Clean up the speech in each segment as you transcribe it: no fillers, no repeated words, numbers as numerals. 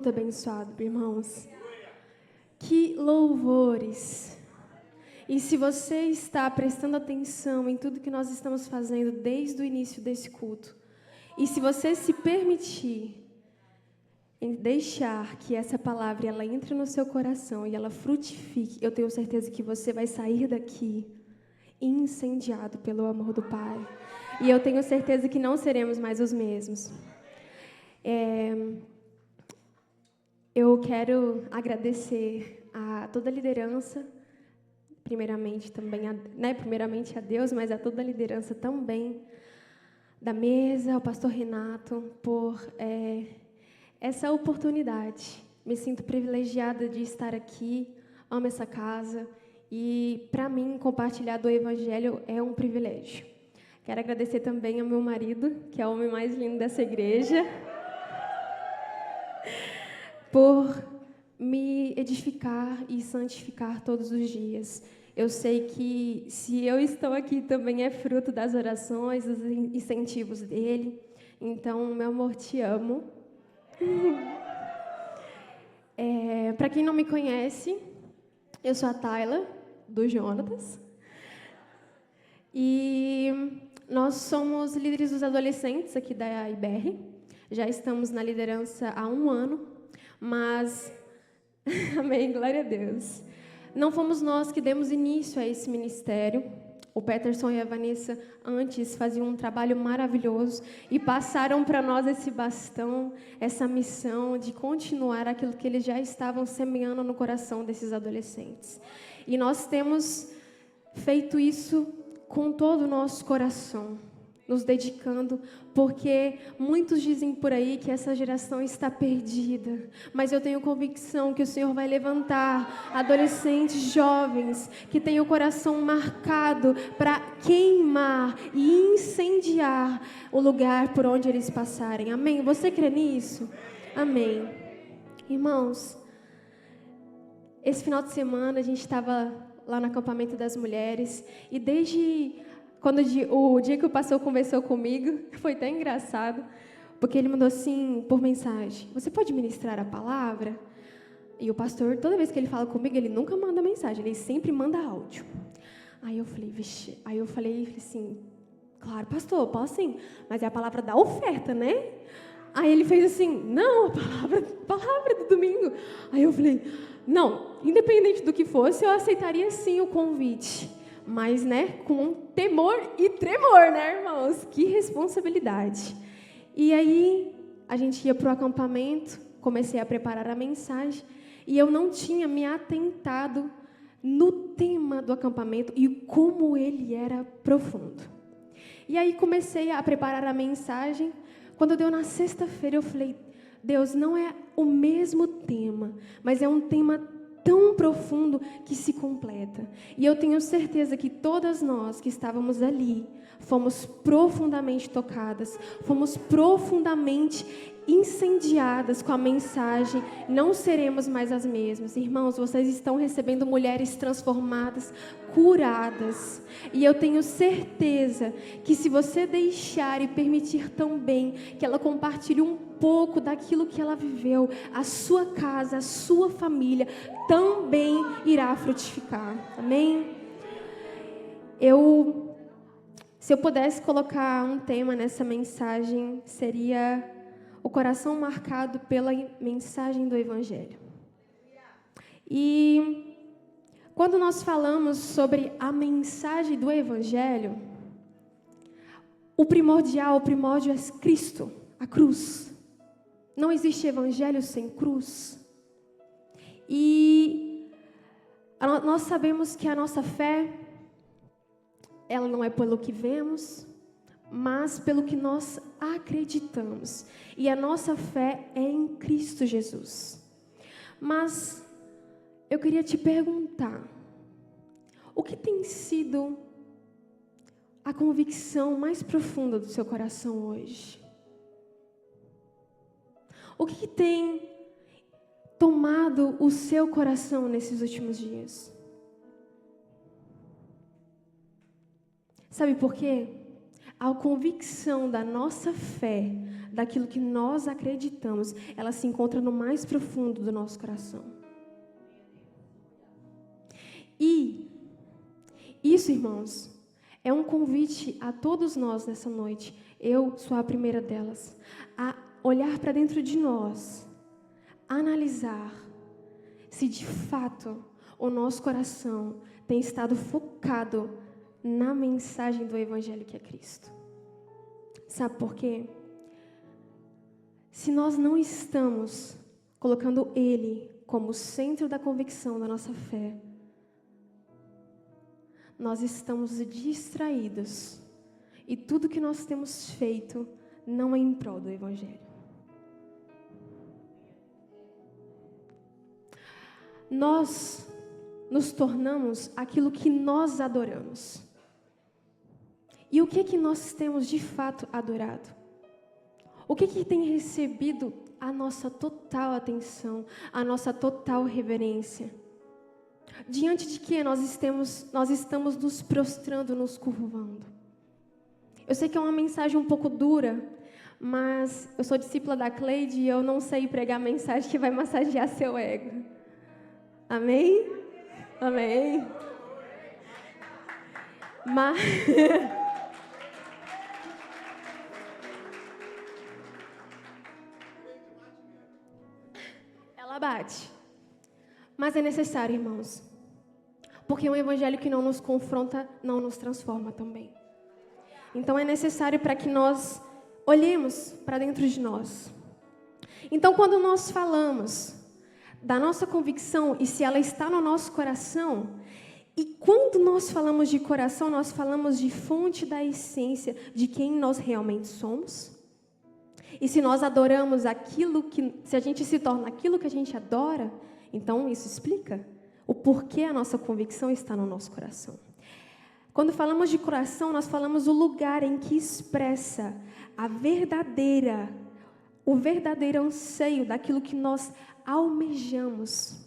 Muito abençoado, irmãos. Que louvores! E se você está prestando atenção em tudo que nós estamos fazendo desde o início desse culto, e se você se permitir em deixar que essa palavra ela entre no seu coração e ela frutifique, eu tenho certeza que você vai sair daqui incendiado pelo amor do Pai. E eu tenho certeza que não seremos mais os mesmos. Eu quero agradecer a toda a liderança, primeiramente a Deus, mas a toda a liderança também da mesa, ao pastor Renato, por essa oportunidade. Me sinto privilegiada de estar aqui, amo essa casa e, para mim, compartilhar do Evangelho é um privilégio. Quero agradecer também ao meu marido, que é o homem mais lindo dessa igreja, por me edificar e santificar todos os dias. Eu sei que se eu estou aqui também é fruto das orações, dos incentivos dele. Então, meu amor, te amo. Para quem não me conhece, eu sou a Tayla, do Jonatas. E nós somos líderes dos adolescentes aqui da IBR. Já estamos na liderança há 1 ano. Mas, amém, glória a Deus. Não fomos nós que demos início a esse ministério. O Peterson e a Vanessa antes faziam um trabalho maravilhoso e passaram para nós esse bastão, essa missão de continuar aquilo que eles já estavam semeando no coração desses adolescentes. E nós temos feito isso com todo o nosso coração, nos dedicando, porque muitos dizem por aí que essa geração está perdida, mas eu tenho convicção que o Senhor vai levantar adolescentes jovens que têm o coração marcado para queimar e incendiar o lugar por onde eles passarem. Amém? Você crê nisso? Amém. Irmãos, esse final de semana a gente estava lá no acampamento das mulheres e desde o dia que o pastor conversou comigo, foi tão engraçado, porque ele mandou assim, por mensagem, você pode ministrar a palavra? E o pastor, toda vez que ele fala comigo, ele nunca manda mensagem, ele sempre manda áudio. Aí eu falei, vixe, eu falei assim, claro, pastor, posso sim, mas é a palavra da oferta, né? Aí ele fez assim, não, a palavra do domingo. Aí eu falei, não, independente do que fosse, eu aceitaria sim o convite. Mas, com temor e tremor, irmãos? Que responsabilidade. E aí, a gente ia para o acampamento, comecei a preparar a mensagem, e eu não tinha me atentado no tema do acampamento e como ele era profundo. E aí, comecei a preparar a mensagem. Quando deu na sexta-feira, eu falei, Deus, não é o mesmo tema, mas é um tema tão profundo que se completa. E eu tenho certeza que todas nós que estávamos ali fomos profundamente tocadas, fomos profundamente incendiadas com a mensagem. Não seremos mais as mesmas. Irmãos, vocês estão recebendo mulheres transformadas, curadas. E eu tenho certeza que se você deixar e permitir também que ela compartilhe um pouco daquilo que ela viveu, a sua casa, a sua família também irá frutificar. Amém? Se eu pudesse colocar um tema nessa mensagem, seria o coração marcado pela mensagem do Evangelho. E quando nós falamos sobre a mensagem do Evangelho, o primórdio é Cristo, a cruz. Não existe evangelho sem cruz. E nós sabemos que a nossa fé, ela não é pelo que vemos, mas pelo que nós acreditamos. E a nossa fé é em Cristo Jesus. Mas eu queria te perguntar, o que tem sido a convicção mais profunda do seu coração hoje? O que tem tomado o seu coração nesses últimos dias? Sabe por quê? a convicção da nossa fé, daquilo que nós acreditamos, ela se encontra no mais profundo do nosso coração. E isso, irmãos, é um convite a todos nós nessa noite. Eu sou a primeira delas. A olhar para dentro de nós, analisar se de fato o nosso coração tem estado focado na mensagem do Evangelho que é Cristo. Sabe por quê? Se nós não estamos colocando Ele como centro da convicção da nossa fé, nós estamos distraídos. E tudo que nós temos feito não é em prol do Evangelho. Nós nos tornamos aquilo que nós adoramos. E o que nós temos de fato adorado? O que tem recebido a nossa total atenção, a nossa total reverência? Diante de que nós estamos nos prostrando, nos curvando? Eu sei que é uma mensagem um pouco dura, mas eu sou discípula da Cleide e eu não sei pregar mensagem que vai massagear seu ego. Amém? Amém. Mas... ela bate. Mas é necessário, irmãos. Porque um evangelho que não nos confronta, não nos transforma também. Então é necessário para que nós olhemos para dentro de nós. Então, quando nós falamos da nossa convicção e se ela está no nosso coração, e quando nós falamos de coração, nós falamos de fonte da essência de quem nós realmente somos. E se nós adoramos aquilo que, se a gente se torna aquilo que a gente adora, então isso explica o porquê a nossa convicção está no nosso coração. Quando falamos de coração, nós falamos o lugar em que expressa o verdadeiro anseio daquilo que nós almejamos.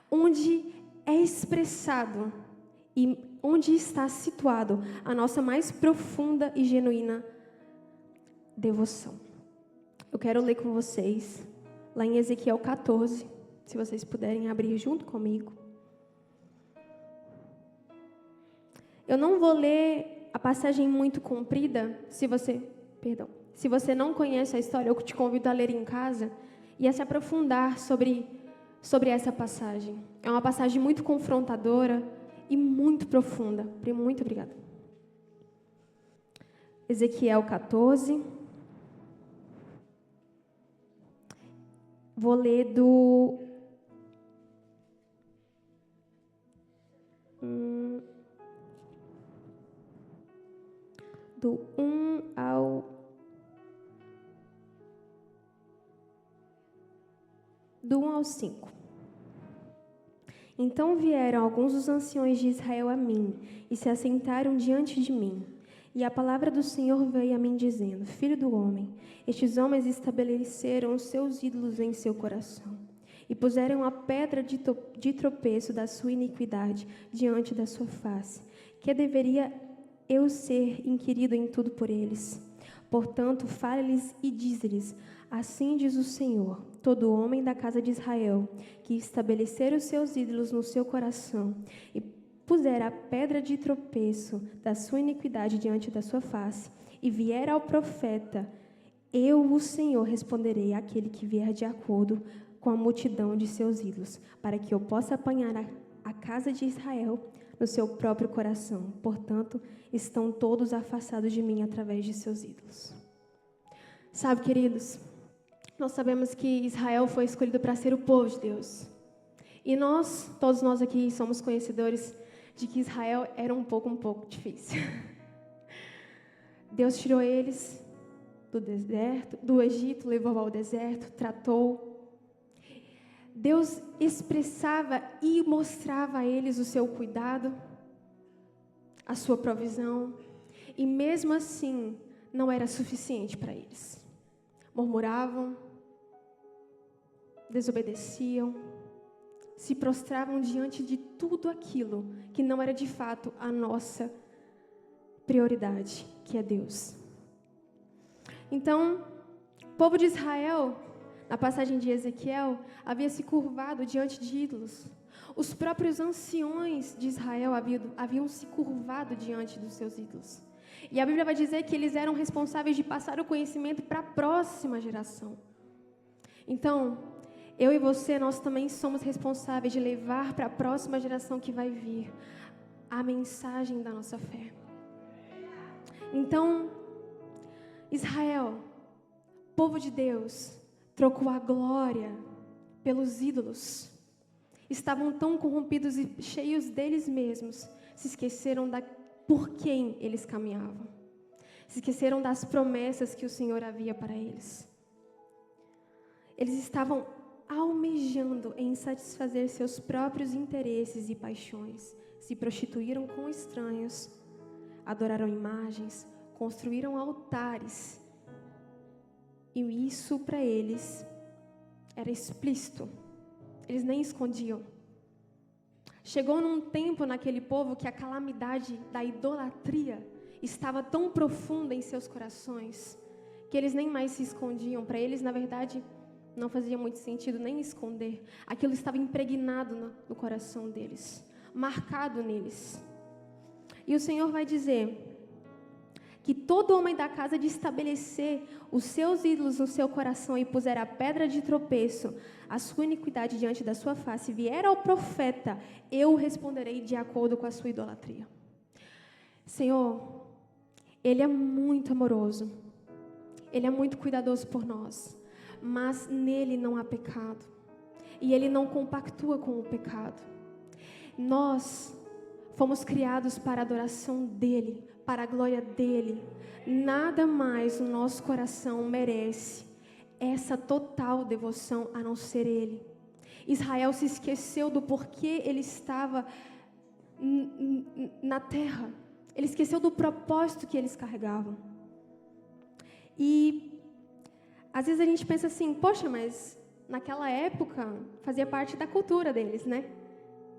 Onde é expressado e onde está situado a nossa mais profunda e genuína devoção. Eu quero ler com vocês lá em Ezequiel 14, se vocês puderem abrir junto comigo. Eu não vou ler a passagem muito comprida, se você não conhece a história, eu te convido a ler em casa e a se aprofundar sobre essa passagem. É uma passagem muito confrontadora e muito profunda. Muito obrigada. Ezequiel 14. Vou ler do 1 ao 5. Então vieram alguns dos anciões de Israel a mim, e se assentaram diante de mim. E a palavra do Senhor veio a mim dizendo: Filho do homem, estes homens estabeleceram os seus ídolos em seu coração, e puseram a pedra de tropeço da sua iniquidade diante da sua face, que deveria eu ser inquirido em tudo por eles. Portanto, fale-lhes e dize-lhes: Assim diz o Senhor, todo homem da casa de Israel, que estabelecer os seus ídolos no seu coração, e puser a pedra de tropeço da sua iniquidade diante da sua face, e vier ao profeta, eu, o Senhor, responderei àquele que vier de acordo com a multidão de seus ídolos, para que eu possa apanhar a casa de Israel no seu próprio coração. Portanto, estão todos afastados de mim através de seus ídolos. Sabe, queridos, nós sabemos que Israel foi escolhido para ser o povo de Deus. E todos nós aqui somos conhecedores de que Israel era um pouco difícil. Deus tirou eles do Egito, levou ao deserto, tratou. Deus expressava e mostrava a eles o seu cuidado, a sua provisão, e mesmo assim não era suficiente para eles. Murmuravam, desobedeciam, se prostravam diante de tudo aquilo que não era de fato a nossa prioridade, que é Deus. Então, o povo de Israel, na passagem de Ezequiel, havia se curvado diante de ídolos. Os próprios anciões de Israel haviam se curvado diante dos seus ídolos. E a Bíblia vai dizer que eles eram responsáveis de passar o conhecimento para a próxima geração. Então, eu e você, nós também somos responsáveis de levar para a próxima geração que vai vir a mensagem da nossa fé. Então, Israel, povo de Deus, trocou a glória pelos ídolos. Estavam tão corrompidos e cheios deles mesmos, se esqueceram por quem eles caminhavam. Se esqueceram das promessas que o Senhor havia para eles. Eles estavam almejando em satisfazer seus próprios interesses e paixões. Se prostituíram com estranhos, adoraram imagens, construíram altares. E isso para eles era explícito. Eles nem escondiam. Chegou num tempo naquele povo que a calamidade da idolatria estava tão profunda em seus corações que eles nem mais se escondiam. Para eles, na verdade, não fazia muito sentido nem esconder. Aquilo estava impregnado no coração deles, marcado neles. E o Senhor vai dizer que todo homem da casa de estabelecer os seus ídolos no seu coração e puser a pedra de tropeço, a sua iniquidade diante da sua face, vier ao profeta, eu responderei de acordo com a sua idolatria. Senhor, Ele é muito amoroso, Ele é muito cuidadoso por nós, mas nele não há pecado, e Ele não compactua com o pecado. Nós fomos criados para a adoração dEle, para a glória dEle. Nada mais o nosso coração merece essa total devoção a não ser Ele. Israel se esqueceu do porquê ele estava na terra. Ele esqueceu do propósito que eles carregavam. E às vezes a gente pensa assim, poxa, mas naquela época fazia parte da cultura deles, né?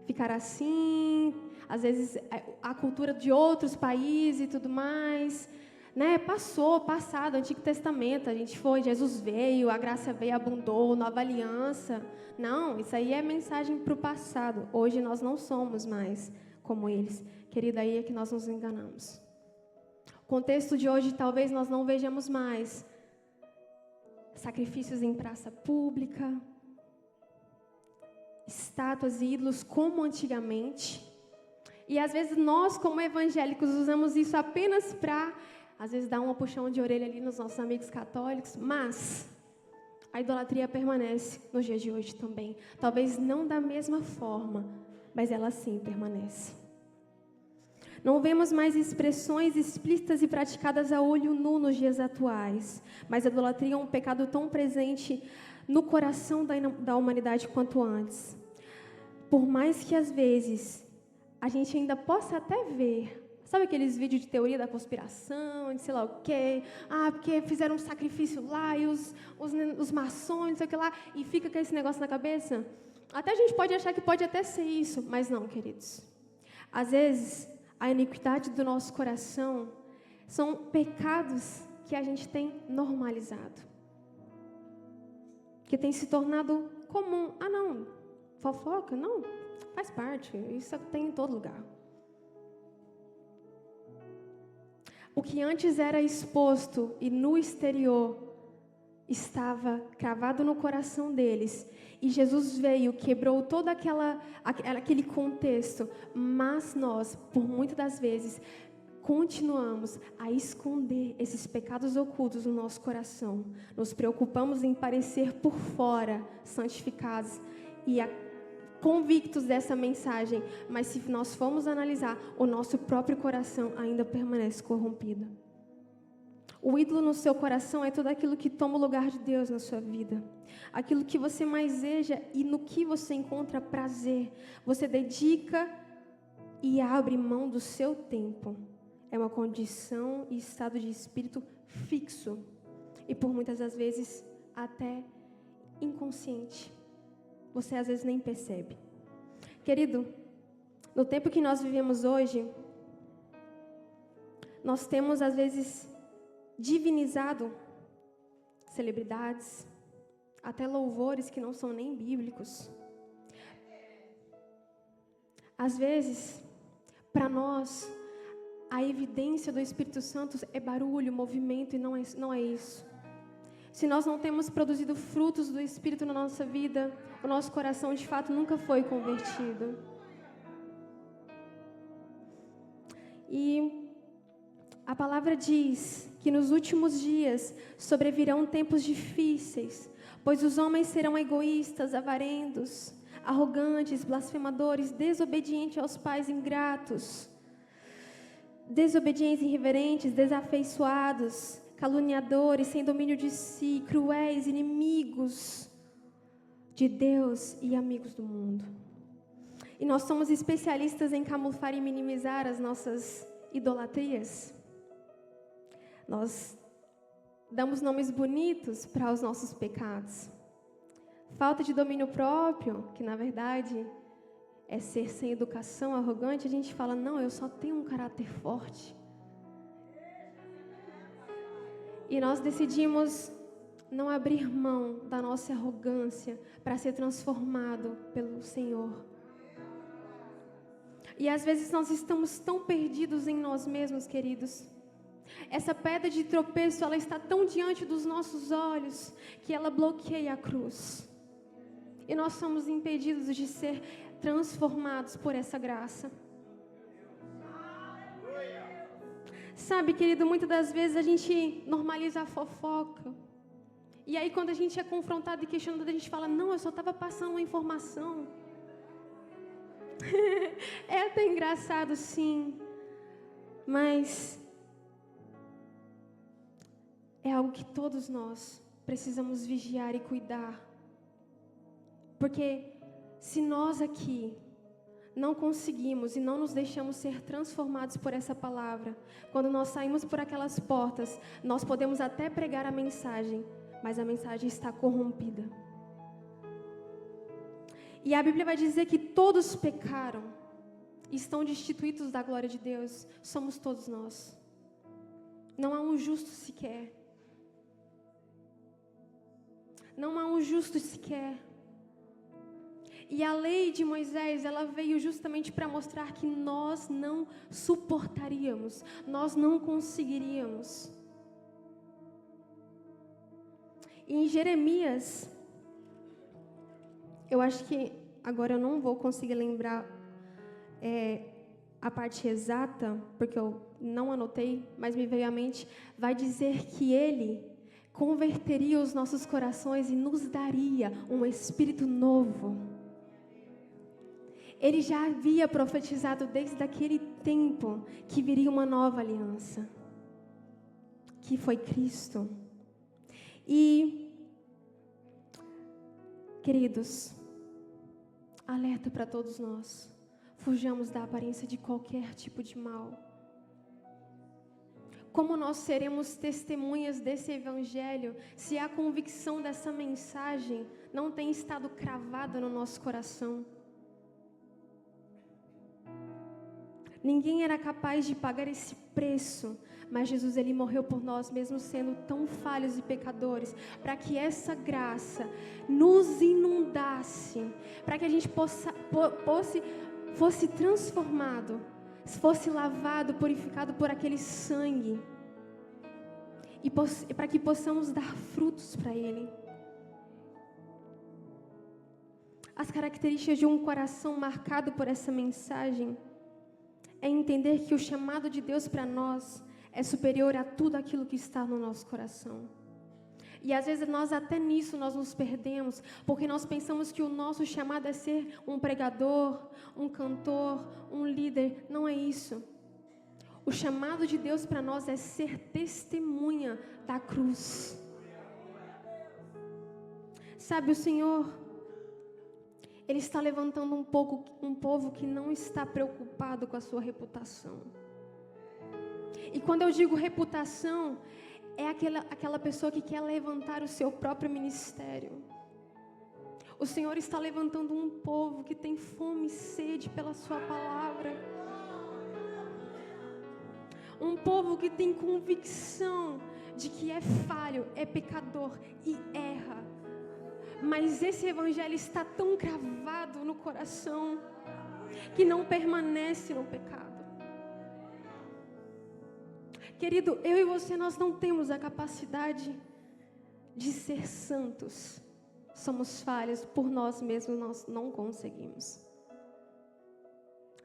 Ficar assim, às vezes a cultura de outros países e tudo mais, né? Passado, Antigo Testamento, a gente foi, Jesus veio, a graça veio, abundou, nova aliança. Não, isso aí é mensagem para o passado. Hoje nós não somos mais como eles. Querida, aí é que nós nos enganamos. O contexto de hoje, talvez nós não vejamos mais sacrifícios em praça pública, estátuas e ídolos como antigamente. E às vezes nós, como evangélicos, usamos isso apenas para, às vezes, dar um puxão de orelha ali nos nossos amigos católicos, mas a idolatria permanece nos dias de hoje também. Talvez não da mesma forma, mas ela sim permanece. Não vemos mais expressões explícitas e praticadas a olho nu nos dias atuais, mas a idolatria é um pecado tão presente no coração da humanidade quanto antes. Por mais que às vezes a gente ainda possa até ver, sabe aqueles vídeos de teoria da conspiração, de sei lá o quê, porque fizeram um sacrifício lá e os maçons, não sei o que lá, e fica com esse negócio na cabeça? Até a gente pode achar que pode até ser isso, mas não, queridos. Às vezes, a iniquidade do nosso coração são pecados que a gente tem normalizado, que tem se tornado comum. Não, fofoca? Não, faz parte, isso tem em todo lugar. O que antes era exposto e no exterior estava cravado no coração deles. E Jesus veio, quebrou todo aquele contexto. Mas nós, por muitas das vezes, continuamos a esconder esses pecados ocultos no nosso coração. Nos preocupamos em parecer por fora santificados e convictos dessa mensagem. Mas se nós formos analisar, o nosso próprio coração ainda permanece corrompido. O ídolo no seu coração é tudo aquilo que toma o lugar de Deus na sua vida. Aquilo que você mais deseja e no que você encontra prazer. Você dedica e abre mão do seu tempo. É uma condição e estado de espírito fixo. E por muitas das vezes até inconsciente. Você às vezes nem percebe. Querido, no tempo que nós vivemos hoje, nós temos, às vezes, divinizado celebridades, até louvores que não são nem bíblicos. Às vezes, para nós, a evidência do Espírito Santo é barulho, movimento, e não é isso. Se nós não temos produzido frutos do Espírito na nossa vida, o nosso coração, de fato, nunca foi convertido. E a palavra diz que nos últimos dias sobrevirão tempos difíceis, pois os homens serão egoístas, avarentos, arrogantes, blasfemadores, desobedientes aos pais, ingratos, desobedientes, irreverentes, desafeiçoados, caluniadores, sem domínio de si, cruéis, inimigos de Deus e amigos do mundo. E nós somos especialistas em camuflar e minimizar as nossas idolatrias. Nós damos nomes bonitos para os nossos pecados. Falta de domínio próprio, que na verdade é ser sem educação, arrogante, a gente fala, não, eu só tenho um caráter forte. E nós decidimos não abrir mão da nossa arrogância para ser transformado pelo Senhor. E às vezes nós estamos tão perdidos em nós mesmos, queridos. Essa pedra de tropeço, ela está tão diante dos nossos olhos que ela bloqueia a cruz. E nós somos impedidos de ser transformados por essa graça. Sabe, querido, muitas das vezes a gente normaliza a fofoca. E aí quando a gente é confrontado e questionado, a gente fala, não, eu só estava passando uma informação. É até engraçado, sim. Mas é algo que todos nós precisamos vigiar e cuidar. Porque se nós aqui não conseguimos e não nos deixamos ser transformados por essa palavra, quando nós saímos por aquelas portas, nós podemos até pregar a mensagem, mas a mensagem está corrompida. E a Bíblia vai dizer que todos pecaram e estão destituídos da glória de Deus. Somos todos nós. Não há um justo sequer. Não há um justo sequer. E a lei de Moisés, ela veio justamente para mostrar que nós não suportaríamos, nós não conseguiríamos. E em Jeremias, eu acho que agora eu não vou conseguir lembrar a parte exata, porque eu não anotei, mas me veio à mente, vai dizer que ele converteria os nossos corações e nos daria um espírito novo. Ele já havia profetizado desde aquele tempo que viria uma nova aliança, que foi Cristo. E, queridos, alerta para todos nós, fujamos da aparência de qualquer tipo de mal. Como nós seremos testemunhas desse evangelho se a convicção dessa mensagem não tem estado cravada no nosso coração? Ninguém era capaz de pagar esse preço, mas Jesus, ele morreu por nós, mesmo sendo tão falhos e pecadores, para que essa graça nos inundasse, para que a gente fosse transformado, fosse lavado, purificado por aquele sangue, e para que possamos dar frutos para Ele. As características de um coração marcado por essa mensagem é entender que o chamado de Deus para nós é superior a tudo aquilo que está no nosso coração. E às vezes nós até nisso nós nos perdemos, porque nós pensamos que o nosso chamado é ser um pregador, um cantor, um líder. Não é isso. O chamado de Deus para nós é ser testemunha da cruz. Sabe, o Senhor, Ele está levantando um povo que não está preocupado com a sua reputação. E quando eu digo reputação, é aquela pessoa que quer levantar o seu próprio ministério. O Senhor está levantando um povo que tem fome e sede pela sua palavra. Um povo que tem convicção de que é falho, é pecador e erra. Mas esse evangelho está tão cravado no coração que não permanece no pecado. Querido, eu e você, nós não temos a capacidade de ser santos. Somos falhos, por nós mesmos nós não conseguimos.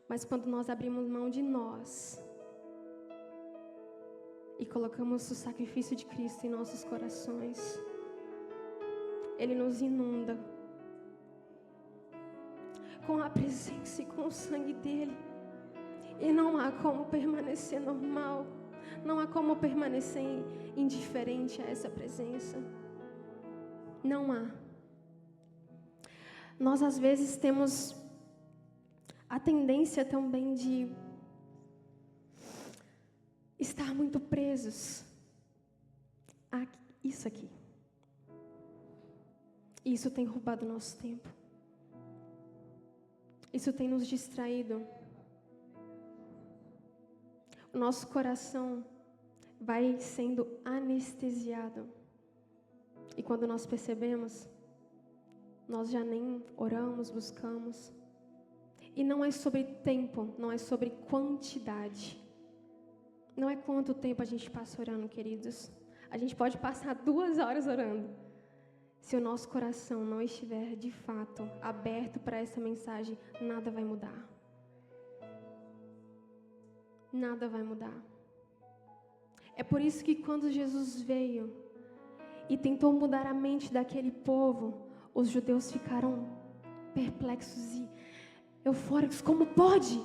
Mas quando nós abrimos mão de nós e colocamos o sacrifício de Cristo em nossos corações, Ele nos inunda com a presença e com o sangue dEle. E não há como permanecer normal, não há como permanecer indiferente a essa presença. Não há. Nós às vezes temos a tendência também de estar muito presos a isso aqui. E isso tem roubado o nosso tempo. Isso tem nos distraído. O nosso coração vai sendo anestesiado. E quando nós percebemos, nós já nem oramos, buscamos. E não é sobre tempo, não é sobre quantidade. Não é quanto tempo a gente passa orando, queridos. A gente pode passar 2 horas orando. Se o nosso coração não estiver, de fato, aberto para essa mensagem, nada vai mudar. Nada vai mudar. É por isso que quando Jesus veio e tentou mudar a mente daquele povo, os judeus ficaram perplexos e eufóricos. Como pode?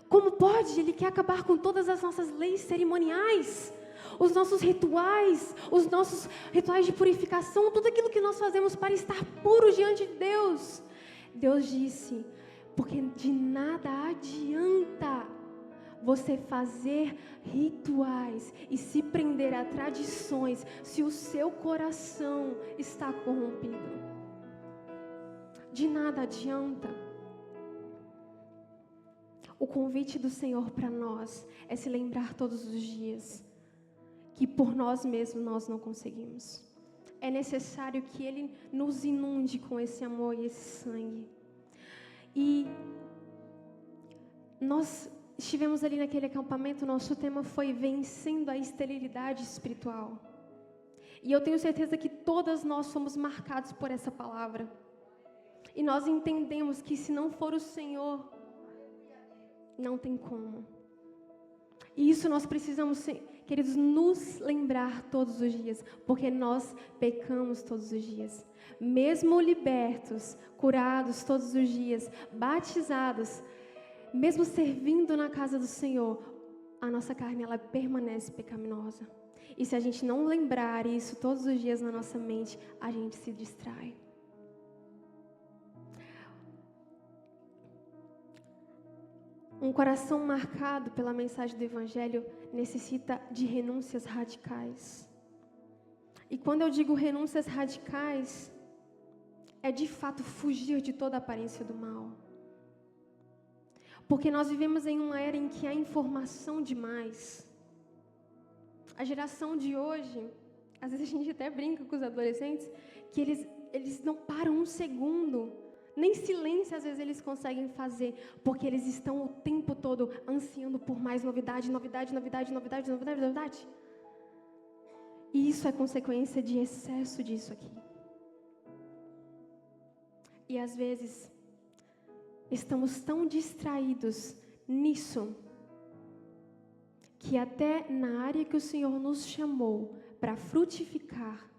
Como pode? Ele quer acabar com todas as nossas leis cerimoniais, os nossos rituais de purificação, tudo aquilo que nós fazemos para estar puros diante de Deus. Deus disse, porque de nada adianta você fazer rituais e se prender a tradições se o seu coração está corrompido. De nada adianta. O convite do Senhor para nós é se lembrar todos os dias que por nós mesmos nós não conseguimos. É necessário que Ele nos inunde com esse amor e esse sangue. E nós estivemos ali naquele acampamento, nosso tema foi vencendo a esterilidade espiritual. E eu tenho certeza que todas nós somos marcados por essa palavra. E nós entendemos que se não for o Senhor, não tem como. E isso nós precisamos, queridos, nos lembrar todos os dias, porque nós pecamos todos os dias. Mesmo libertos, curados todos os dias, batizados, mesmo servindo na casa do Senhor, a nossa carne ela permanece pecaminosa. E se a gente não lembrar isso todos os dias na nossa mente, a gente se distrai. Um coração marcado pela mensagem do Evangelho necessita de renúncias radicais. E quando eu digo renúncias radicais, é de fato fugir de toda a aparência do mal. Porque nós vivemos em uma era em que há informação demais. A geração de hoje, às vezes a gente até brinca com os adolescentes, que eles não param um segundo. Nem silêncio às vezes eles conseguem fazer, porque eles estão o tempo todo ansiando por mais novidade. E isso é consequência de excesso disso aqui. E às vezes estamos tão distraídos nisso, que até na área que o Senhor nos chamou para frutificar,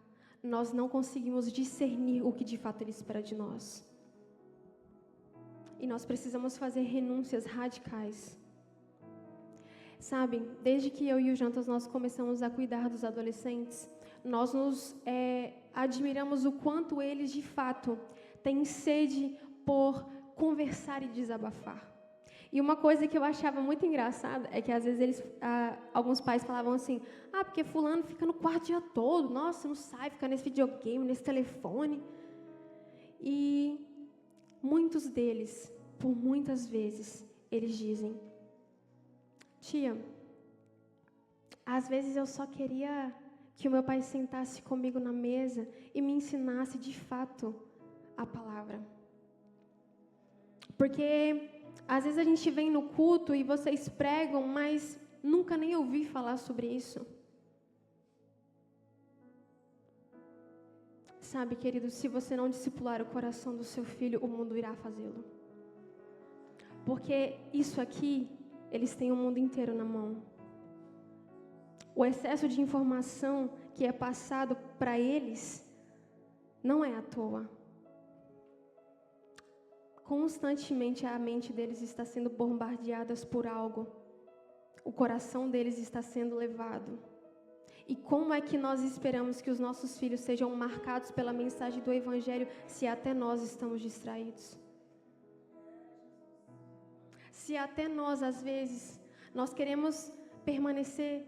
nós não conseguimos discernir o que de fato Ele espera de nós. E nós precisamos fazer renúncias radicais. Sabe, desde que eu e o Jantas nós começamos a cuidar dos adolescentes, nós nos admiramos o quanto eles de fato têm sede por conversar e desabafar. E uma coisa que eu achava muito engraçada é que às vezes alguns pais falavam assim, porque fulano fica no quarto o dia todo, nossa, não sai, fica nesse videogame, nesse telefone. E muitos deles, por muitas vezes, eles dizem, tia, Às vezes eu só queria que o meu pai sentasse comigo na mesa e me ensinasse de fato a palavra. Porque às vezes a gente vem no culto e vocês pregam, mas nunca nem ouvi falar sobre isso. Sabe, querido, se você não discipular o coração do seu filho, o mundo irá fazê-lo. Porque isso aqui, eles têm o mundo inteiro na mão. O excesso de informação que é passado para eles não é à toa. Constantemente a mente deles está sendo bombardeada por algo. O coração deles está sendo levado. E como é que nós esperamos que os nossos filhos sejam marcados pela mensagem do Evangelho se até nós estamos distraídos? Se até nós, às vezes, nós queremos parecer,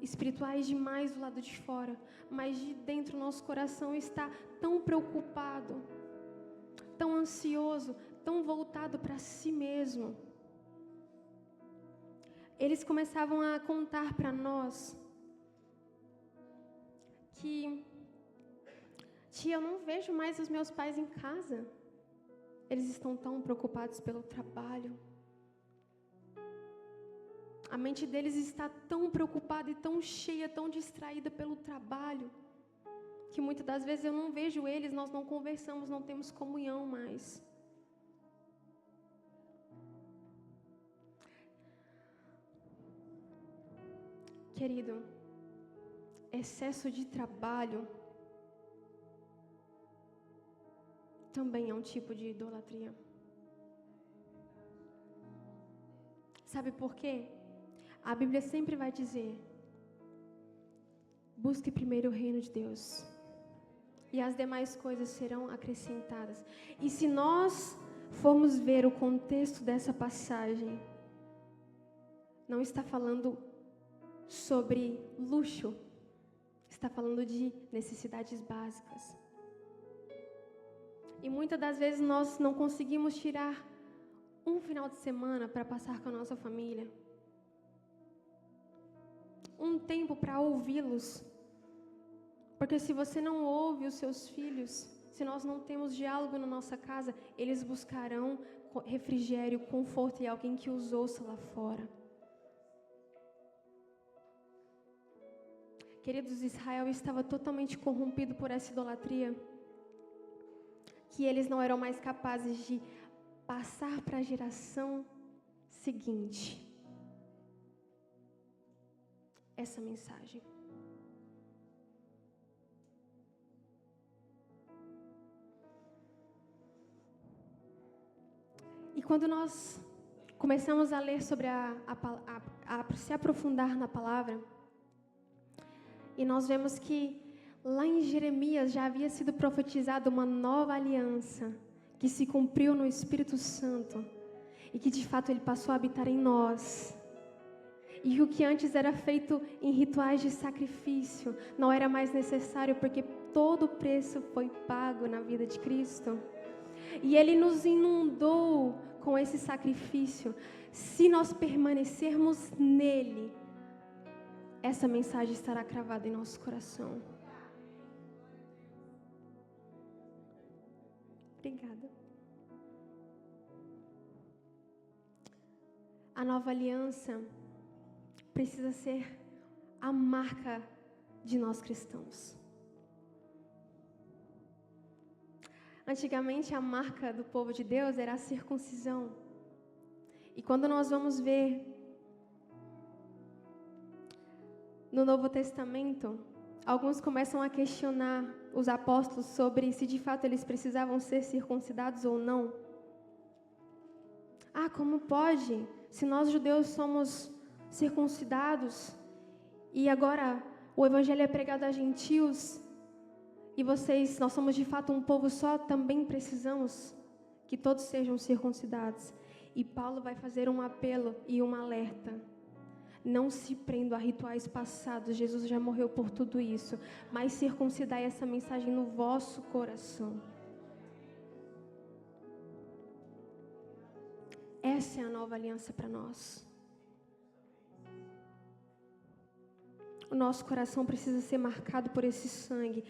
espirituais demais do lado de fora, mas de dentro nosso coração está tão preocupado, tão ansioso, tão voltado para si mesmo. Eles começavam a contar para nós que, tia, eu não vejo mais os meus pais em casa. Eles estão tão preocupados pelo trabalho. A mente deles está tão preocupada e tão cheia, tão distraída pelo trabalho, que muitas das vezes eu não vejo eles, nós não conversamos, não temos comunhão mais. Querido, excesso de trabalho também é um tipo de idolatria. Sabe por quê? A Bíblia sempre vai dizer: busque primeiro o reino de Deus, e as demais coisas serão acrescentadas. E se nós formos ver o contexto dessa passagem, não está falando sobre luxo, está falando de necessidades básicas. E muitas das vezes nós não conseguimos tirar um final de semana para passar com a nossa família, um tempo para ouvi-los. Porque se você não ouve os seus filhos, se nós não temos diálogo na nossa casa, eles buscarão refrigério, conforto e alguém que os ouça lá fora. Queridos, Israel estava totalmente corrompido por essa idolatria, que eles não eram mais capazes de passar para a geração seguinte essa mensagem. E quando nós começamos a ler sobre a se aprofundar na palavra, e nós vemos que lá em Jeremias já havia sido profetizada uma nova aliança que se cumpriu no Espírito Santo e que de fato ele passou a habitar em nós. E o que antes era feito em rituais de sacrifício não era mais necessário, porque todo o preço foi pago na vida de Cristo. E Ele nos inundou com esse sacrifício. Se nós permanecermos nele, essa mensagem estará cravada em nosso coração. Obrigada. A nova aliança precisa ser a marca de nós cristãos. Antigamente, a marca do povo de Deus era a circuncisão. E quando nós vamos ver no Novo Testamento, alguns começam a questionar os apóstolos sobre se de fato eles precisavam ser circuncidados ou não. Ah, como pode? Se nós judeus somos circuncidados e agora o evangelho é pregado a gentios e nós somos de fato um povo só, também precisamos que todos sejam circuncidados. E Paulo vai fazer um apelo e um alerta: não se prendam a rituais passados, Jesus já morreu por tudo isso, mas circuncidai essa mensagem no vosso coração. Essa é a nova aliança para nós. O nosso coração precisa ser marcado por esse sangue.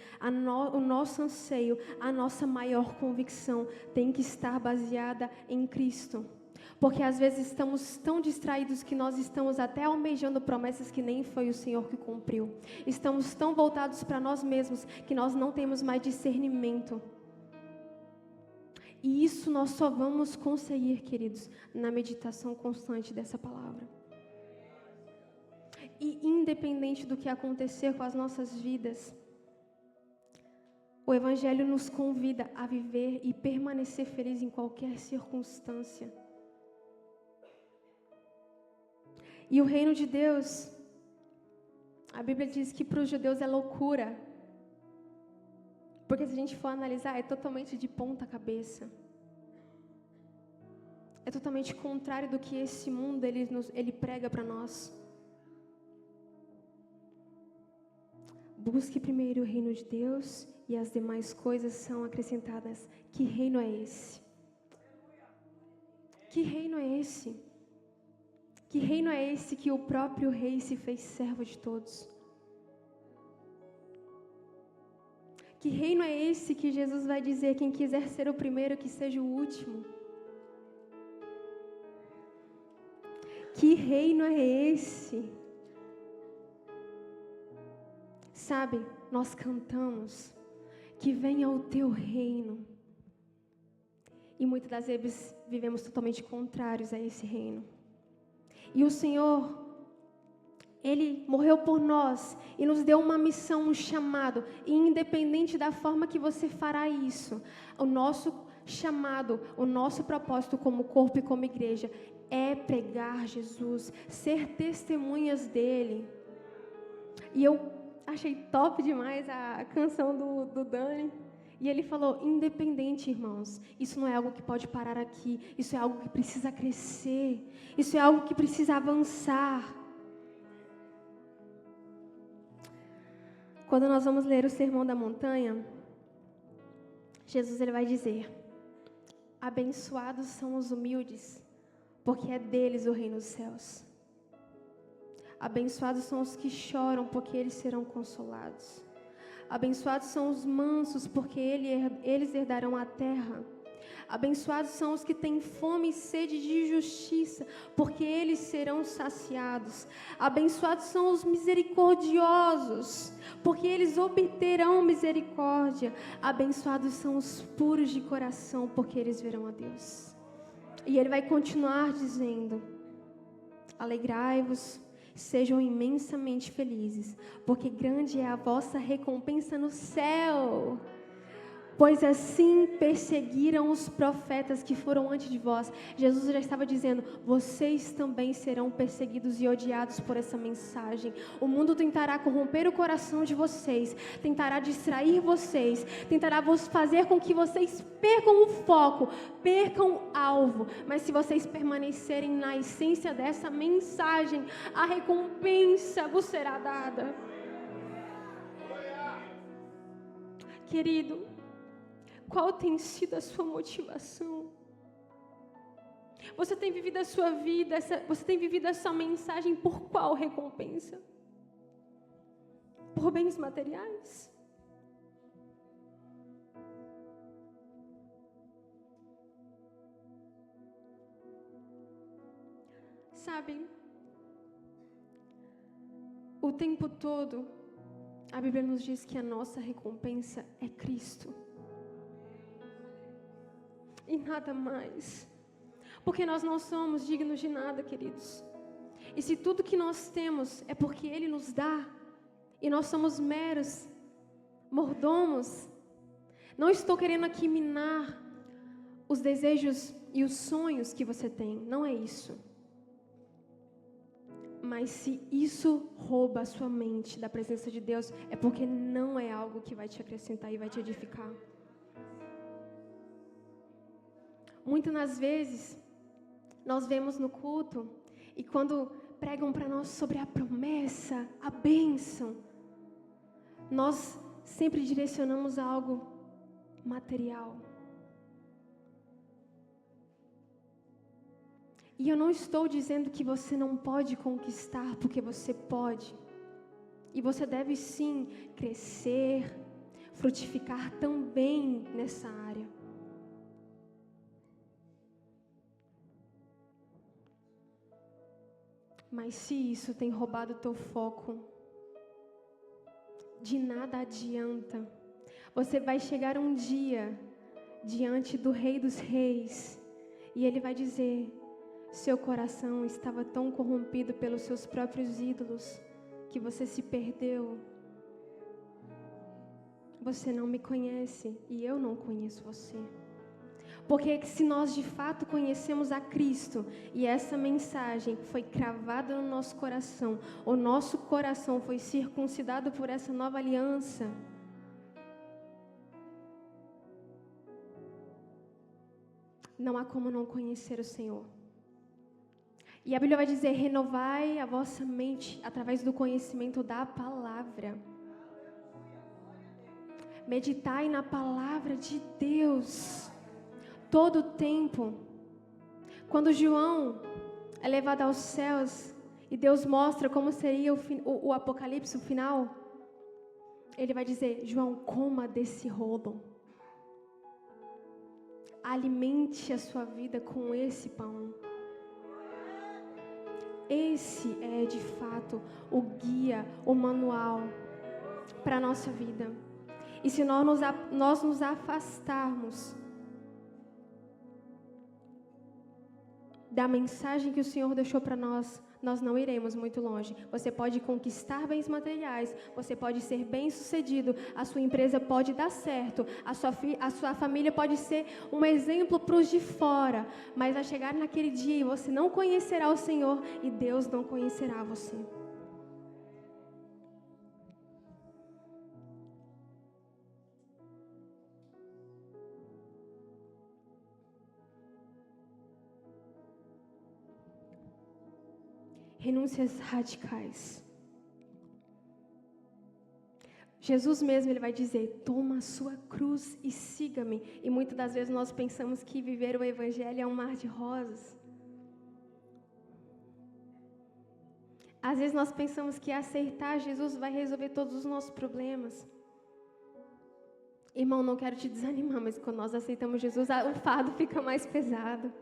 O nosso anseio, a nossa maior convicção tem que estar baseada em Cristo. Porque às vezes estamos tão distraídos que nós estamos até almejando promessas que nem foi o Senhor que cumpriu. Estamos tão voltados para nós mesmos que nós não temos mais discernimento. E isso nós só vamos conseguir, queridos, na meditação constante dessa palavra. E independente do que acontecer com as nossas vidas, o Evangelho nos convida a viver e permanecer feliz em qualquer circunstância. E o reino de Deus, a Bíblia diz que para os judeus é loucura. Porque se a gente for analisar, é totalmente de ponta cabeça. É totalmente contrário do que esse mundo ele prega para nós. Busque primeiro o reino de Deus e as demais coisas são acrescentadas. Que reino é esse? Que reino é esse? Que reino é esse que o próprio rei se fez servo de todos? Que reino é esse que Jesus vai dizer, quem quiser ser o primeiro, que seja o último? Que reino é esse? Sabe, nós cantamos que venha o teu reino. E muitas das vezes vivemos totalmente contrários a esse reino. E o Senhor, Ele morreu por nós e nos deu uma missão, um chamado. E independente da forma que você fará isso, o nosso chamado, o nosso propósito como corpo e como igreja é pregar Jesus, ser testemunhas dEle. E eu achei top demais a canção do Dani. E ele falou, independente, irmãos, isso não é algo que pode parar aqui, isso é algo que precisa crescer, isso é algo que precisa avançar. Quando nós vamos ler o Sermão da Montanha, Jesus ele vai dizer, abençoados são os humildes, porque é deles o reino dos céus. Abençoados são os que choram, porque eles serão consolados. Abençoados são os mansos, porque eles herdarão a terra. Abençoados são os que têm fome e sede de justiça, porque eles serão saciados. Abençoados são os misericordiosos, porque eles obterão misericórdia. Abençoados são os puros de coração, porque eles verão a Deus. E ele vai continuar dizendo, alegrai-vos, sejam imensamente felizes, porque grande é a vossa recompensa no céu. Pois assim perseguiram os profetas que foram antes de vós. Jesus já estava dizendo, vocês também serão perseguidos e odiados por essa mensagem. O mundo tentará corromper o coração de vocês, tentará distrair vocês, tentará fazer com que vocês percam o foco, percam o alvo. Mas se vocês permanecerem na essência dessa mensagem, a recompensa vos será dada. Querido, qual tem sido a sua motivação? Você tem vivido a sua vida, você tem vivido essa mensagem por qual recompensa? Por bens materiais? Sabe, o tempo todo, a Bíblia nos diz que a nossa recompensa é Cristo. E nada mais. Porque nós não somos dignos de nada, queridos. E se tudo que nós temos é porque Ele nos dá, e nós somos meros mordomos, não estou querendo aqui minar os desejos e os sonhos que você tem, não é isso. Mas se isso rouba a sua mente da presença de Deus, é porque não é algo que vai te acrescentar e vai te edificar. Muitas das vezes, nós vemos no culto, e quando pregam para nós sobre a promessa, a bênção, nós sempre direcionamos a algo material. E eu não estou dizendo que você não pode conquistar, porque você pode. E você deve sim crescer, frutificar também nessa área. Mas se isso tem roubado o teu foco, de nada adianta. Você vai chegar um dia diante do Rei dos Reis e Ele vai dizer: seu coração estava tão corrompido pelos seus próprios ídolos que você se perdeu. Você não me conhece e eu não conheço você. Porque se nós de fato conhecemos a Cristo e essa mensagem foi cravada no nosso coração, o nosso coração foi circuncidado por essa nova aliança, não há como não conhecer o Senhor. E a Bíblia vai dizer: renovai a vossa mente através do conhecimento da palavra. Meditai na palavra de Deus todo o tempo. Quando João é levado aos céus e Deus mostra como seria o Apocalipse, o final, Ele vai dizer: João, coma desse rolo. Alimente a sua vida com esse pão. Esse é, de fato, o guia, o manual para a nossa vida. E se nós nos afastarmos da mensagem que o Senhor deixou para nós, nós não iremos muito longe. Você pode conquistar bens materiais, você pode ser bem-sucedido, a sua empresa pode dar certo, a sua família pode ser um exemplo para os de fora, mas vai chegar naquele dia e você não conhecerá o Senhor e Deus não conhecerá você. Renúncias radicais. Jesus mesmo, Ele vai dizer: toma a sua cruz e siga-me. E muitas das vezes nós pensamos que viver o Evangelho é um mar de rosas. Às vezes nós pensamos que aceitar Jesus vai resolver todos os nossos problemas. Irmão, não quero te desanimar, mas quando nós aceitamos Jesus, o fardo fica mais pesado.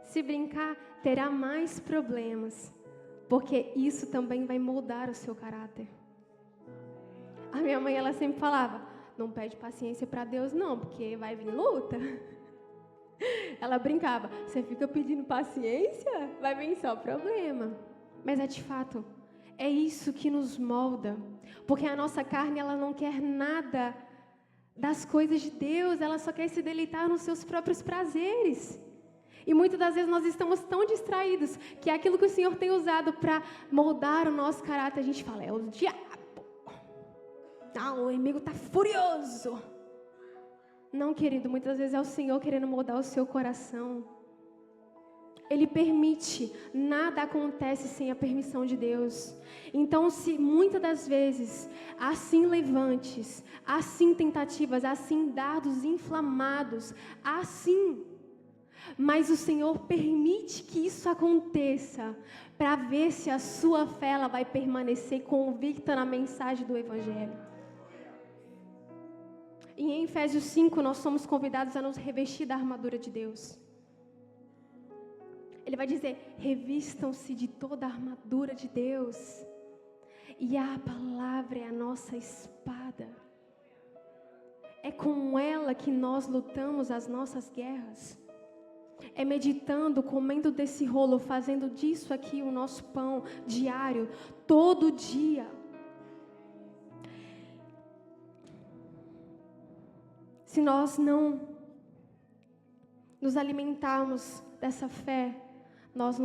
Se brincar, terá mais problemas, porque isso também vai moldar o seu caráter. A minha mãe, ela sempre falava: não pede paciência para Deus não, porque vai vir luta. Ela brincava: você fica pedindo paciência, vai vir só problema. Mas é de fato, é isso que nos molda, porque a nossa carne, ela não quer nada das coisas de Deus, ela só quer se deleitar nos seus próprios prazeres. E muitas das vezes nós estamos tão distraídos que aquilo que o Senhor tem usado para moldar o nosso caráter, a gente fala: é o diabo. Não, o inimigo está furioso. Não, querido, muitas vezes é o Senhor querendo moldar o seu coração. Ele permite, nada acontece sem a permissão de Deus. Então, se muitas das vezes, assim levantes, assim tentativas, assim dardos inflamados, assim... Mas o Senhor permite que isso aconteça para ver se a sua fé ela vai permanecer convicta na mensagem do Evangelho. E em Efésios 5 nós somos convidados a nos revestir da armadura de Deus. Ele vai dizer: revistam-se de toda a armadura de Deus. E a palavra é a nossa espada. É com ela que nós lutamos as nossas guerras. É meditando, comendo desse rolo, fazendo disso aqui o nosso pão diário, todo dia. Se nós não nos alimentarmos dessa fé, nós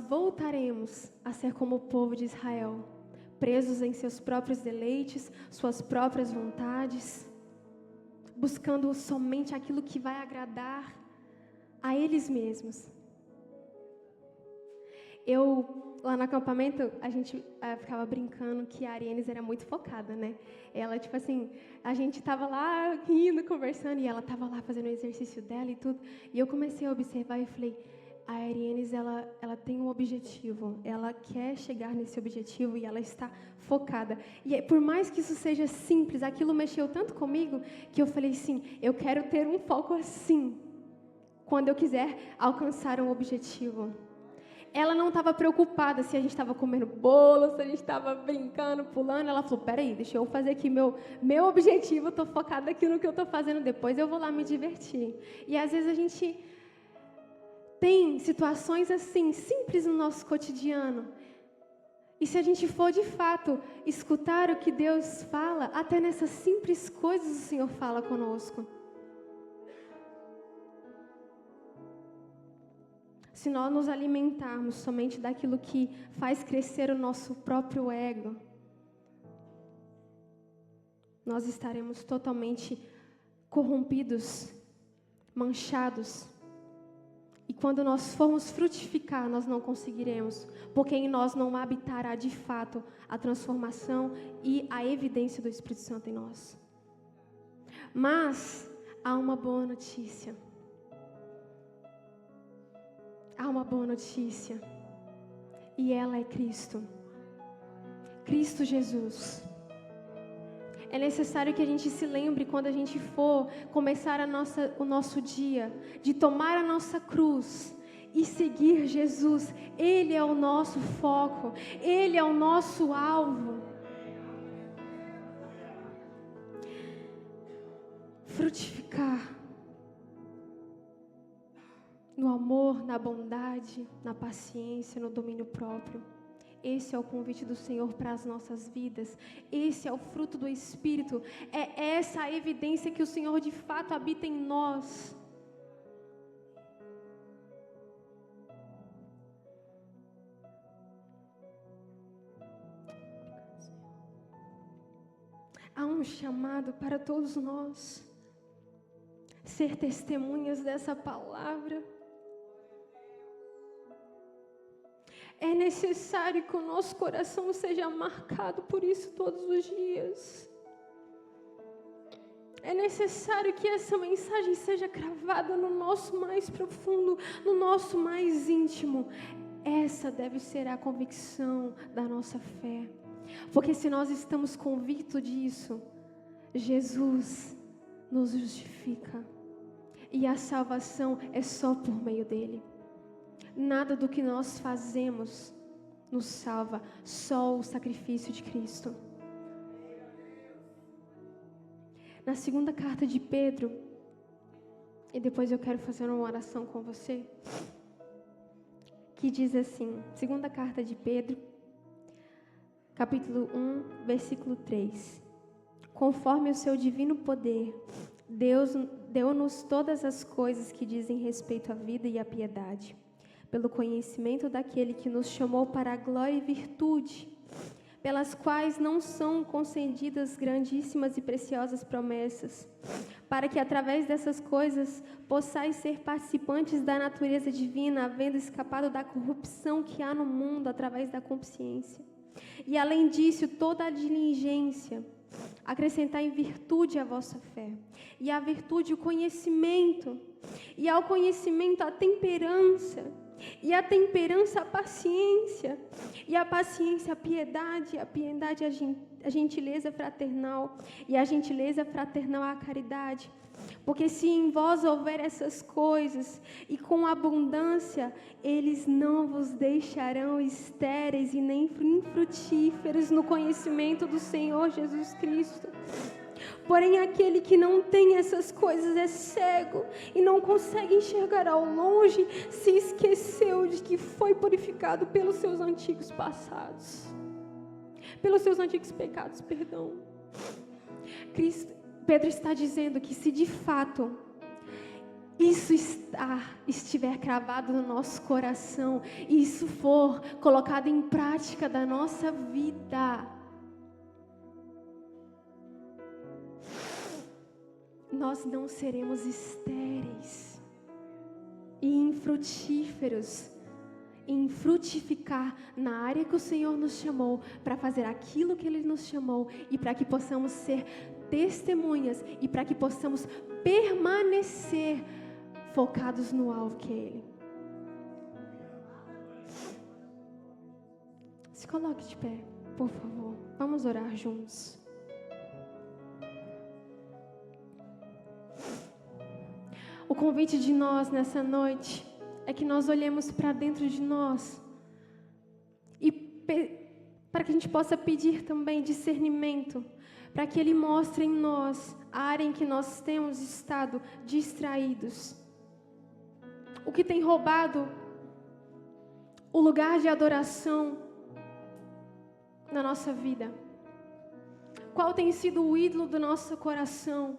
voltaremos a ser como o povo de Israel, presos em seus próprios deleites, suas próprias vontades, buscando somente aquilo que vai agradar a eles mesmos. Lá no acampamento, a gente ficava brincando que a Arienes era muito focada, né? Ela, tipo assim, a gente tava lá rindo, conversando, e ela tava lá fazendo o exercício dela e tudo. E eu comecei a observar e falei: a Arienes, ela tem um objetivo, ela quer chegar nesse objetivo e ela está focada. E por mais que isso seja simples, aquilo mexeu tanto comigo que eu falei assim, eu quero ter um foco assim, quando eu quiser alcançar um objetivo. Ela não estava preocupada se a gente estava comendo bolo, se a gente estava brincando, pulando. Ela falou, peraí, deixa eu fazer aqui meu objetivo, eu estou focada aqui no que eu estou fazendo, depois eu vou lá me divertir. E às vezes a gente tem situações assim, simples no nosso cotidiano. E se a gente for de fato escutar o que Deus fala, até nessas simples coisas o Senhor fala conosco. Se nós nos alimentarmos somente daquilo que faz crescer o nosso próprio ego, nós estaremos totalmente corrompidos, manchados. E quando nós formos frutificar, nós não conseguiremos, porque em nós não habitará de fato a transformação e a evidência do Espírito Santo em nós. Mas há uma boa notícia. Há uma boa notícia. E ela é Cristo. Cristo Jesus. É necessário que a gente se lembre, quando a gente for começar o nosso dia, de tomar a nossa cruz e seguir Jesus. Ele é o nosso foco, Ele é o nosso alvo. Frutificar no amor, na bondade, na paciência, no domínio próprio. Esse é o convite do Senhor para as nossas vidas. Esse é o fruto do Espírito. É essa a evidência que o Senhor de fato habita em nós. Há um chamado para todos nós ser testemunhas dessa palavra. É necessário que o nosso coração seja marcado por isso todos os dias. É necessário que essa mensagem seja cravada no nosso mais profundo, no nosso mais íntimo. Essa deve ser a convicção da nossa fé. Porque se nós estamos convictos disso, Jesus nos justifica. E a salvação é só por meio dele. Nada do que nós fazemos nos salva, só o sacrifício de Cristo. Na segunda carta de Pedro, e depois eu quero fazer uma oração com você, que diz assim, segunda carta de Pedro, capítulo 1, versículo 3. Conforme o seu divino poder, Deus deu-nos todas as coisas que dizem respeito à vida e à piedade, pelo conhecimento daquele que nos chamou para a glória e virtude, pelas quais não são concedidas grandíssimas e preciosas promessas, para que através dessas coisas possais ser participantes da natureza divina, havendo escapado da corrupção que há no mundo através da consciência. E além disso, toda a diligência, acrescentar em virtude a vossa fé, e à virtude o conhecimento, e ao conhecimento a temperança, e a temperança a paciência, e a paciência a piedade, a piedade a gentileza fraternal, e a gentileza fraternal a caridade. Porque se em vós houver essas coisas, e com abundância, eles não vos deixarão estéreis e nem infrutíferos no conhecimento do Senhor Jesus Cristo. Porém, aquele que não tem essas coisas é cego e não consegue enxergar ao longe, se esqueceu de que foi purificado pelos seus antigos passados, pelos seus antigos pecados, perdão. Pedro está dizendo que se de fato isso estiver cravado no nosso coração, e isso for colocado em prática da nossa vida, nós não seremos estéreis e infrutíferos em frutificar na área que o Senhor nos chamou, para fazer aquilo que Ele nos chamou, e para que possamos ser testemunhas, e para que possamos permanecer focados no alvo que é Ele. Se coloque de pé, por favor. Vamos orar juntos. O convite de nós nessa noite é que nós olhemos para dentro de nós e para que a gente possa pedir também discernimento, para que Ele mostre em nós a área em que nós temos estado distraídos. O que tem roubado o lugar de adoração na nossa vida? Qual tem sido o ídolo do nosso coração?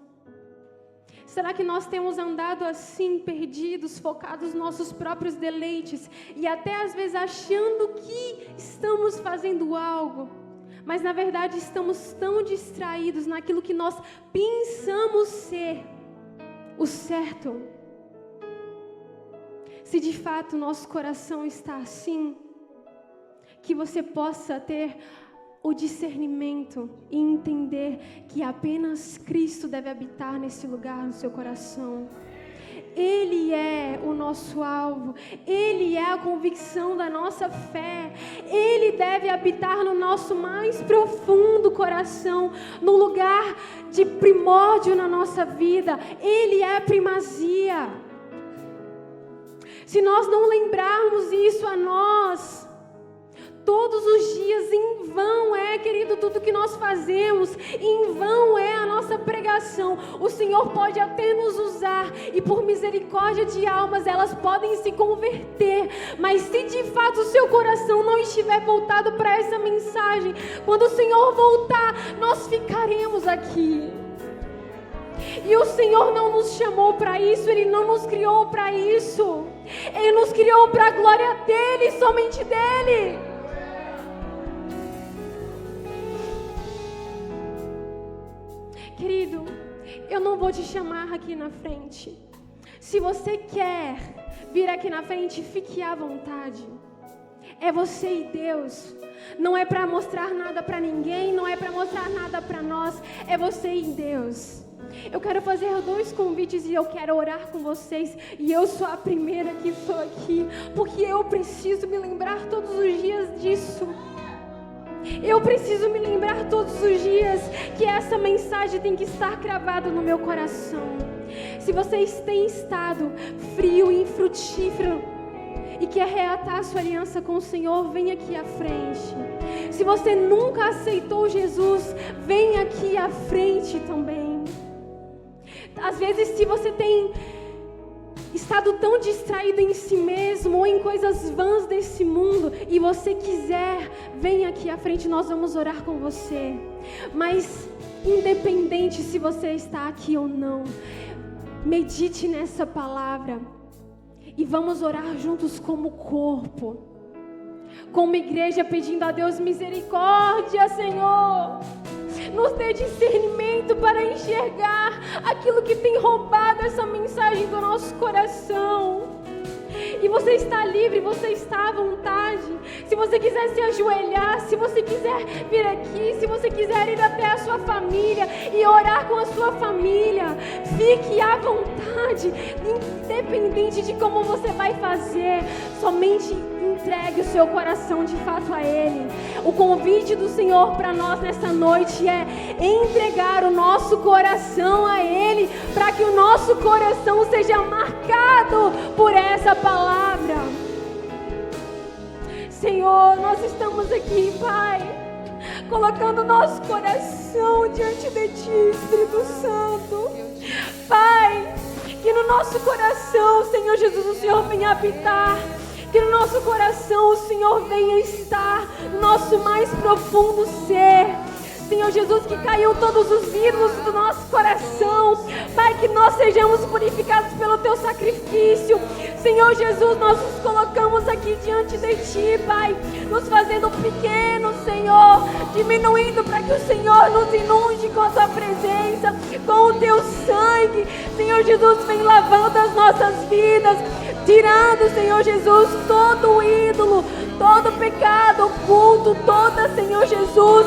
Será que nós temos andado assim, perdidos, focados nos nossos próprios deleites e até às vezes achando que estamos fazendo algo, mas na verdade estamos tão distraídos naquilo que nós pensamos ser o certo? Se de fato nosso coração está assim, que você possa ter o discernimento e entender que apenas Cristo deve habitar nesse lugar no seu coração. Ele é o nosso alvo, Ele é a convicção da nossa fé, Ele deve habitar no nosso mais profundo coração, no lugar de primórdio na nossa vida. Ele é a primazia. Se nós não lembrarmos isso a nós, todos os dias, em vão é, querido, tudo que nós fazemos, em vão é a nossa pregação. O Senhor pode até nos usar, e por misericórdia de almas, elas podem se converter, mas se de fato o seu coração não estiver voltado para essa mensagem, quando o Senhor voltar, nós ficaremos aqui. E o Senhor não nos chamou para isso, Ele não nos criou para isso. Ele nos criou para a glória dEle, somente dEle. Querido, eu não vou te chamar aqui na frente. Se você quer vir aqui na frente, fique à vontade. É você e Deus. Não é para mostrar nada para ninguém, não é para mostrar nada para nós. É você e Deus. Eu quero fazer 2 convites e eu quero orar com vocês. E eu sou a primeira que estou aqui, porque eu preciso me lembrar todos os dias disso. Eu preciso me lembrar todos os dias que essa mensagem tem que estar cravada no meu coração. Se vocês têm estado frio e infrutífero e quer reatar a sua aliança com o Senhor, vem aqui à frente. Se você nunca aceitou Jesus, vem aqui à frente também. Às vezes, se você tem estado tão distraído em si mesmo ou em coisas vãs desse mundo e você quiser, vem aqui à frente, nós vamos orar com você. Mas independente se você está aqui ou não, medite nessa palavra e vamos orar juntos como corpo, como igreja, pedindo a Deus misericórdia, Senhor. Nos dê discernimento para enxergar aquilo que tem roubado essa mensagem do nosso coração. E você está livre, você está à vontade. Se você quiser se ajoelhar, se você quiser vir aqui, se você quiser ir até a sua família e orar com a sua família, fique à vontade, independente de como você vai fazer. Somente entregue o seu coração de fato a Ele. O convite do Senhor para nós nessa noite é entregar o nosso coração a Ele, para que o nosso coração seja marcado por essa palavra. Senhor, nós estamos aqui, Pai, colocando o nosso coração diante de Ti, Espírito Santo. Pai, que no nosso coração, Senhor Jesus, o Senhor venha habitar. Que no nosso coração o Senhor venha estar, no nosso mais profundo ser. Senhor Jesus, que caiam todos os ídolos do nosso coração. Pai, que nós sejamos purificados pelo Teu sacrifício. Senhor Jesus, nós nos colocamos aqui diante de Ti, Pai, nos fazendo pequenos, Senhor, diminuindo para que o Senhor nos inunde com a Tua presença, com o Teu sangue. Senhor Jesus, vem lavando as nossas vidas, tirando, Senhor Jesus, todo o ídolo, todo o pecado oculto, toda, Senhor Jesus,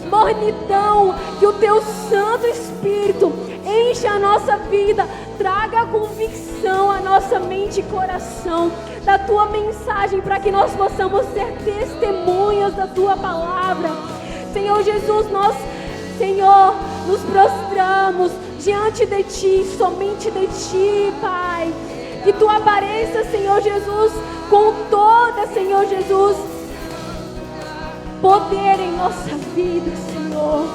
mornidão, que o Teu Santo Espírito encha a nossa vida, traga convicção à nossa mente e coração da Tua mensagem, para que nós possamos ser testemunhas da Tua palavra. Senhor Jesus, nós, Senhor, nos prostramos diante de Ti, somente de Ti, Pai. Que Tu apareça, Senhor Jesus, com toda, Senhor Jesus, poder em nossa vida, Senhor.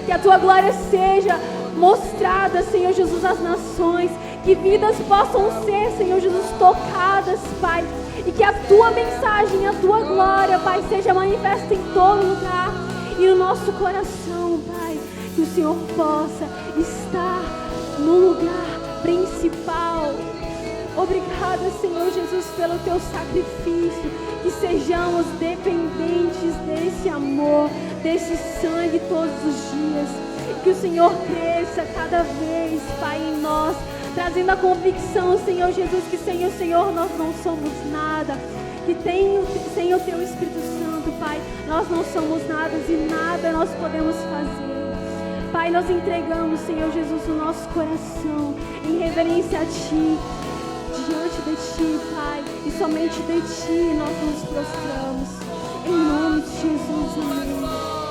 Que a Tua glória seja mostrada, Senhor Jesus, às nações. Que vidas possam ser, Senhor Jesus, tocadas, Pai. E que a Tua mensagem, a Tua glória, Pai, seja manifesta em todo lugar e no nosso coração, Pai. Que o Senhor possa estar no lugar principal. Obrigada, Senhor Jesus, pelo Teu sacrifício. Que sejamos dependentes desse amor, desse sangue todos os dias. Que o Senhor cresça cada vez, Pai, em nós, trazendo a convicção, Senhor Jesus, que sem o Senhor nós não somos nada. Que sem o Teu Espírito Santo, Pai, nós não somos nada e nada nós podemos fazer. Pai, nós entregamos, Senhor Jesus, o nosso coração em reverência a Ti, diante de Ti, Pai, e somente de Ti nós nos prostramos. Em nome de Jesus, amém.